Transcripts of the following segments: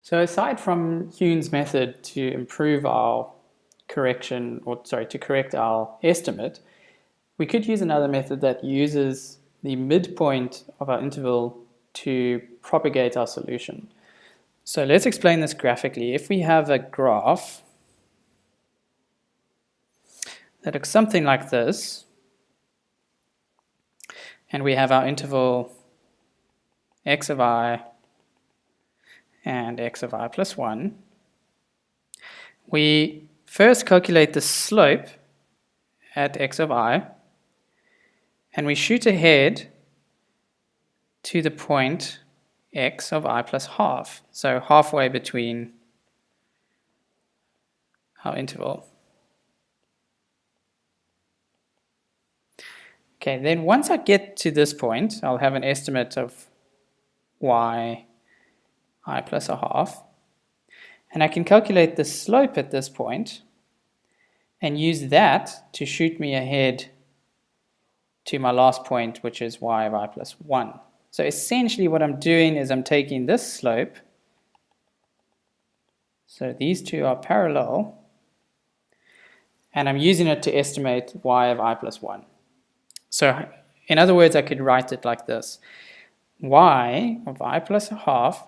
So aside from Hume's method to improve our to correct our estimate, we could use another method that uses the midpoint of our interval to propagate our solution. So let's explain this graphically. If we have a graph that looks something like this, and we have our interval x of I and x of I plus 1, we first calculate the slope at x of I, and we shoot ahead to the point x of I plus half, so halfway between our interval. Okay, then once I get to this point, I'll have an estimate of y I plus a half, and I can calculate the slope at this point and use that to shoot me ahead to my last point, which is y of I plus 1. So essentially what I'm doing is I'm taking this slope, so these two are parallel, and I'm using it to estimate y of I plus 1. So in other words, I could write it like this. Y of I plus a half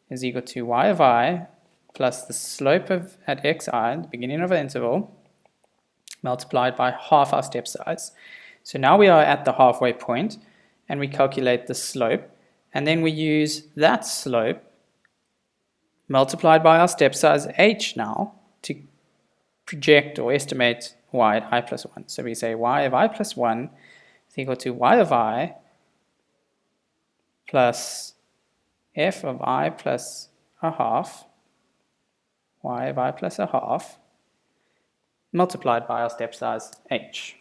is equal to y of I plus the slope of at xi, the beginning of the interval, multiplied by half our step size. So now we are at the halfway point, and we calculate the slope, and then we use that slope multiplied by our step size h now to project or estimate y at I plus 1. So we say y of I plus 1 is equal to y of I plus f of I plus a half, y of I plus a half, multiplied by our step size h.